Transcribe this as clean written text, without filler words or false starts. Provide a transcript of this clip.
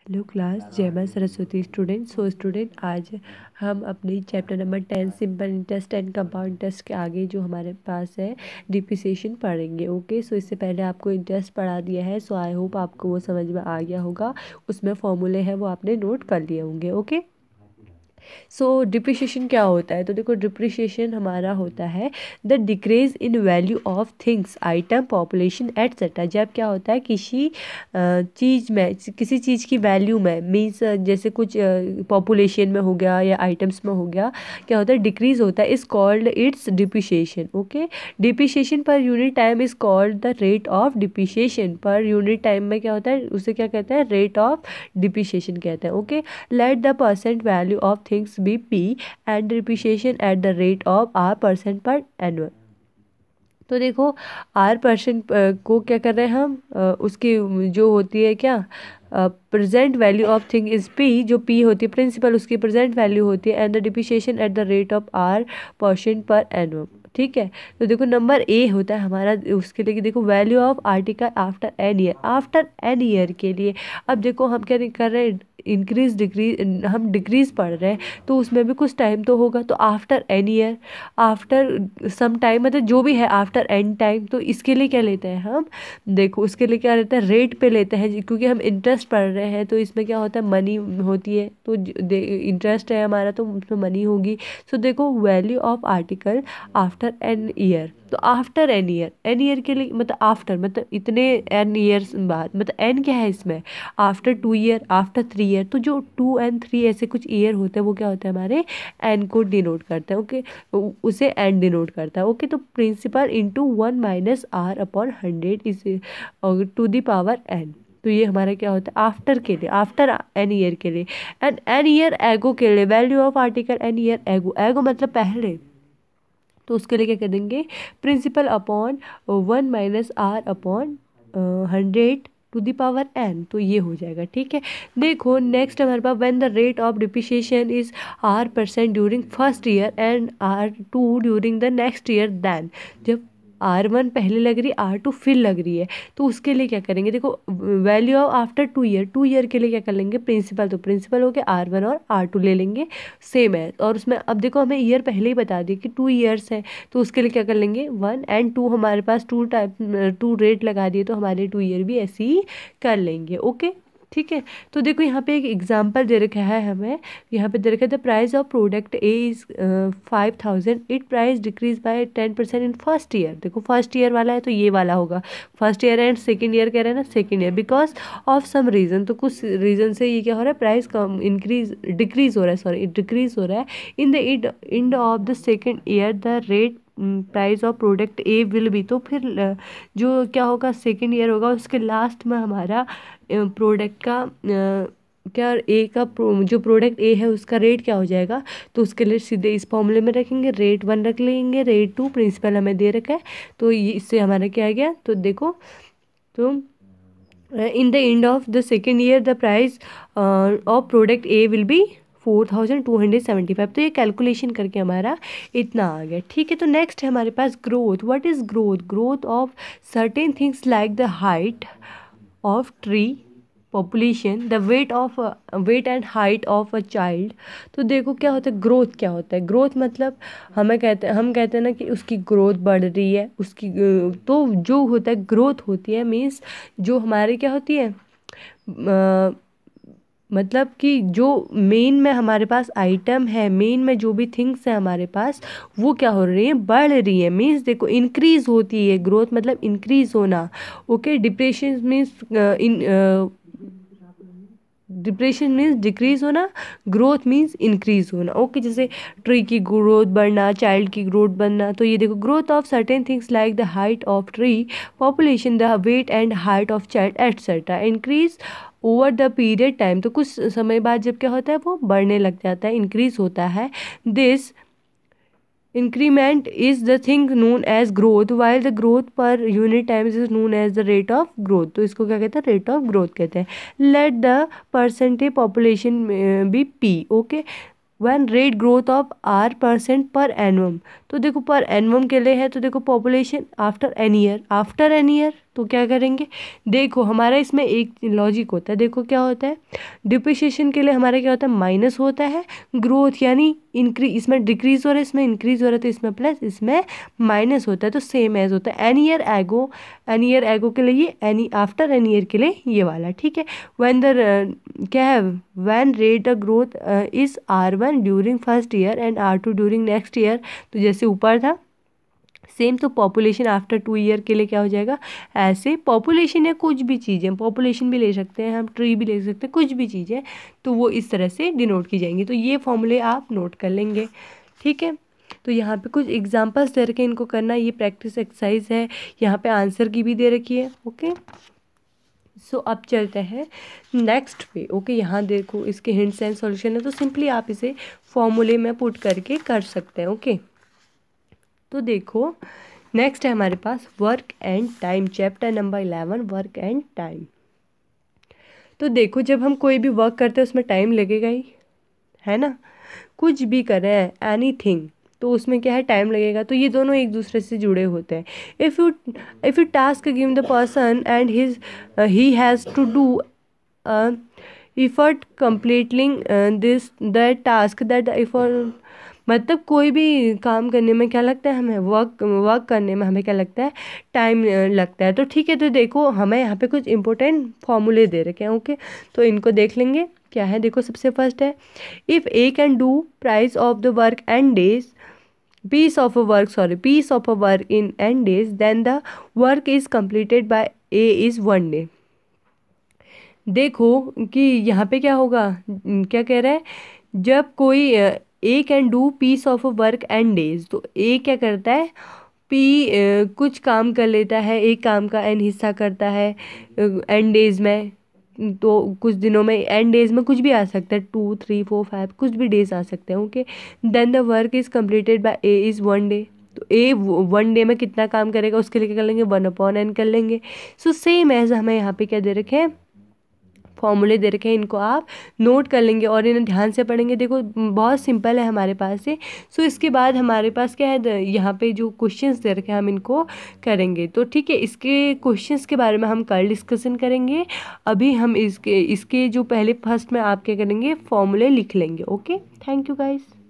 Hello class, जय मां Saraswati student. Student आज हम अपनी chapter number 10 simple interest and compound interest के आगे जो हमारे पास है डिप्रिसिएशन पढ़ेंगे। ओके, सो इससे पहले आपको इंटरेस्ट पढ़ा दिया है, सो आई होप आपको वो समझ में आ गया होगा। उसमें फॉर्मूले हैं वो आपने नोट कर लिए होंगे। ओके, सो डिप्रिशिएशन क्या होता है? तो देखो, डिप्रिशिएशन हमारा होता है the decrease in value of things, item, population etcetera. जब क्या होता है किसी चीज़ में, किसी चीज़ की वैल्यू में, मीन्स जैसे कुछ पॉपुलेशन में हो गया या आइटम्स में हो गया, क्या होता है डिक्रीज होता है, is called its depreciation. Okay, depreciation पर unit time is called the rate of depreciation. पर यूनिट टाइम में क्या होता है, उसे क्या कहते हैं, रेट ऑफ डिप्रिशिएशन कहते हैं। Okay, let the percent value of things be p and depreciation at the rate of r% per annum। तो देखो, r% को क्या कर रहे हैं हम, उसकी जो होती है क्या, present value of thing is p, जो p होती है प्रिंसिपल, उसकी प्रेजेंट वैल्यू होती है, and the depreciation at the rate of r% per एनुअम। ठीक है, तो देखो नंबर ए होता है हमारा उसके लिए कि देखो value of article after N year, after N year के लिए। अब देखो हम क्या कर रहे हैं, इंक्रीज डिक्रीज, हम डिक्रीज पढ़ रहे हैं, तो उसमें भी कुछ टाइम तो होगा, तो after N year, after some time, मतलब जो भी है आफ्टर एन टाइम। तो इसके लिए क्या लेते हैं हम, देखो उसके लिए क्या लेते हैं, रेट पे लेते हैं, क्योंकि हम इंटरेस्ट पढ़ रहे हैं, तो इसमें क्या होता है मनी होती है, तो इंटरेस्ट है हमारा तो उसमें मनी होगी। सो देखो value of article after N year, तो after N year, n year के लिए मतलब आफ्टर, मतलब इतने एन ईयर्स बाद, मतलब एन क्या है इसमें, आफ्टर 2 ईयर, आफ्टर 3 ईयर। तो जो 2 and 3 ऐसे कुछ ईयर होते हैं वो क्या होता है हमारे एन को डिनोट करते हैं। ओके, उसे एन डिनोट करता है। ओके, तो principal into 1 minus r upon 100 is to the power n. तो ये हमारा क्या होता है आफ्टर के लिए, आफ्टर एन ईयर के लिए। एंड एन ईयर एगो के लिए value of article an year ago, एगो मतलब पहले, तो उसके लिए क्या कर देंगे, principal upon 1 minus r upon 100 to the power n. तो ये हो जाएगा। ठीक है, देखो नेक्स्ट हमारे पास when the rate of depreciation is r% during first year and r2 during the next year, then जब r1 पहले लग रही है, r2 फिर लग रही है, तो उसके लिए क्या करेंगे, देखो value of after 2 year, 2 year के लिए क्या कर लेंगे, प्रिंसिपल, तो प्रिंसिपल हो गया r1 और r2 ले लेंगे, सेम है। और उसमें अब देखो हमें ईयर पहले ही बता दिए कि 2 ईयर्स है, तो उसके लिए क्या कर लेंगे 1 and 2, हमारे पास 2 रेट लगा दिए, तो हमारे 2 ईयर भी ऐसे ही कर लेंगे। ओके, ठीक है। तो देखो यहाँ पे एक एग्जांपल दे रखा है हमें, यहाँ पे दे रखा है the price of product A is 5000, it price decreases by 10% in first year. देखो फर्स्ट ईयर वाला है तो ये वाला होगा, first year and second year कह रहे हैं ना, second year, because of some reason, तो कुछ रीज़न से ये क्या हो रहा है, प्राइस कम इंक्रीज डिक्रीज हो रहा है, सॉरी डिक्रीज हो रहा है। In the end of the second year the rate price of product A will be, तो फिर जो क्या होगा सेकेंड ईयर होगा उसके लास्ट में हमारा प्रोडक्ट का क्या, ए का जो प्रोडक्ट ए है उसका रेट क्या हो जाएगा, तो उसके लिए सीधे इस फॉर्मूले में रखेंगे, रेट 1 रख लेंगे, रेट 2 प्रिंसिपल हमें दे रखा है, तो ये इससे हमारा क्या आ गया, तो देखो, तो in the end of the second year the price of product A will be 4275। तो ये कैलकुलेशन करके हमारा इतना आ गया। ठीक है, तो नेक्स्ट है हमारे पास growth. What is growth, growth of certain things like the height of tree, population, the weight and height of a child. तो देखो क्या होता है ग्रोथ, क्या होता है ग्रोथ, मतलब हम कहते हैं ना कि उसकी ग्रोथ बढ़ रही है, उसकी तो जो होता है ग्रोथ होती है, मीन्स जो हमारी क्या होती है, मतलब कि जो मेन में हमारे पास आइटम है, मेन में जो भी थिंग्स है हमारे पास, वो क्या हो रही है, बढ़ रही है, मीन्स देखो इंक्रीज होती है, ग्रोथ मतलब इंक्रीज होना। Okay, depression means depression means decrease होना, ग्रोथ मीन्स इंक्रीज होना। ओके, जैसे ट्री की ग्रोथ बढ़ना, चाइल्ड की ग्रोथ बढ़ना, तो ये देखो growth of certain things like the height of tree, population, the weight and height of child etcetera increase over the period time. तो कुछ समय बाद जब क्या होता है वो बढ़ने लग जाता है, इंक्रीज होता है। This increment is the thing known as growth, while the growth per unit time is known as the rate of growth. तो इसको क्या कहते हैं, रेट ऑफ ग्रोथ कहते हैं। Let the percentage population be P. Okay, one rate growth of r% per एनुअम। तो देखो पर एनुअम के लिए है, तो देखो population after N year, after N year तो क्या करेंगे, देखो हमारा इसमें एक लॉजिक होता है, देखो क्या होता है, डिप्रिसिएशन के लिए हमारा क्या होता है, माइनस होता है, ग्रोथ यानी इंक्रीज, इसमें डिक्रीज हो रहा है, इसमें इंक्रीज हो रहा है, तो इसमें प्लस, इसमें माइनस होता है, तो सेम एज होता है। एन ईयर एगो के लिए ये, एनी आफ्टर एन ईयर के लिए ये वाला, ठीक है। व्हेन द क्या है, when rate of growth is R1 during first year and R2 during next year, तो जैसे ऊपर था सेम, तो पॉपुलेशन आफ्टर 2 ईयर के लिए क्या हो जाएगा, ऐसे पॉपुलेशन है, कुछ भी चीज़ है, पॉपुलेशन भी ले सकते हैं हम, ट्री भी ले सकते हैं, कुछ भी चीज़ है, तो वो इस तरह से डिनोट की जाएंगी। तो ये फॉर्मूले आप नोट कर लेंगे, ठीक है। तो यहाँ पे कुछ एग्जांपल्स दे रखे हैं, इनको करना, ये प्रैक्टिस एक्सरसाइज है, यहाँ पे आंसर की भी दे रखी है, ओके। सो अब चलते हैं नेक्स्ट पे, ओके। यहाँ देखो इसके हिंट्स एंड सॉल्यूशन है, तो सिंपली आप इसे फॉर्मूले में पुट करके कर सकते हैं, ओके। तो देखो नेक्स्ट है हमारे पास work and time, chapter number 11 work and time. तो देखो जब हम कोई भी वर्क करते हैं उसमें टाइम लगेगा ही, है ना, कुछ भी कर रहे हैं एनीथिंग, तो उसमें क्या है, टाइम लगेगा। तो ये दोनों एक दूसरे से जुड़े होते हैं। If you task given the person and he has to do effort completing this that task, that effort, मतलब कोई भी काम करने में क्या लगता है हमें, वर्क करने में हमें क्या लगता है, टाइम लगता है। तो ठीक है, तो देखो हमें यहाँ पे कुछ इंपॉर्टेंट फॉर्मूले दे रखे हैं, ओके। तो इनको देख लेंगे क्या है। देखो सबसे फर्स्ट है, if A can do price of the work and days, piece of a work in n days, then the work is completed by a is 1 day। देखो कि यहाँ पे क्या होगा, क्या कह रहा है, जब कोई A can do piece of a work and days, तो ए क्या करता है, कुछ काम कर लेता है, एक काम का एन हिस्सा करता है एन डेज में, तो कुछ दिनों में, एन डेज में कुछ भी आ सकता है, 2 3 4 5 कुछ भी डेज आ सकते हैं, okay. Then the work is completed by A is 1 day, तो ए 1 डे में कितना काम करेगा उसके लिए क्या कर लेंगे, 1/n कर लेंगे। सो सेम एज हमें यहाँ पे क्या दे रखे हैं, फॉर्मूले दे रखे हैं, इनको आप नोट कर लेंगे और इन्हें ध्यान से पढ़ेंगे। देखो बहुत सिंपल है हमारे पास से। सो इसके बाद हमारे पास क्या है, यहाँ पे जो क्वेश्चंस दे रखे हैं हम इनको करेंगे। तो ठीक है, इसके क्वेश्चंस के बारे में हम कल डिस्कशन करेंगे। अभी हम इसके जो पहले फर्स्ट में आप क्या करेंगे, फॉर्मूले लिख लेंगे, ओके। Thank you guys.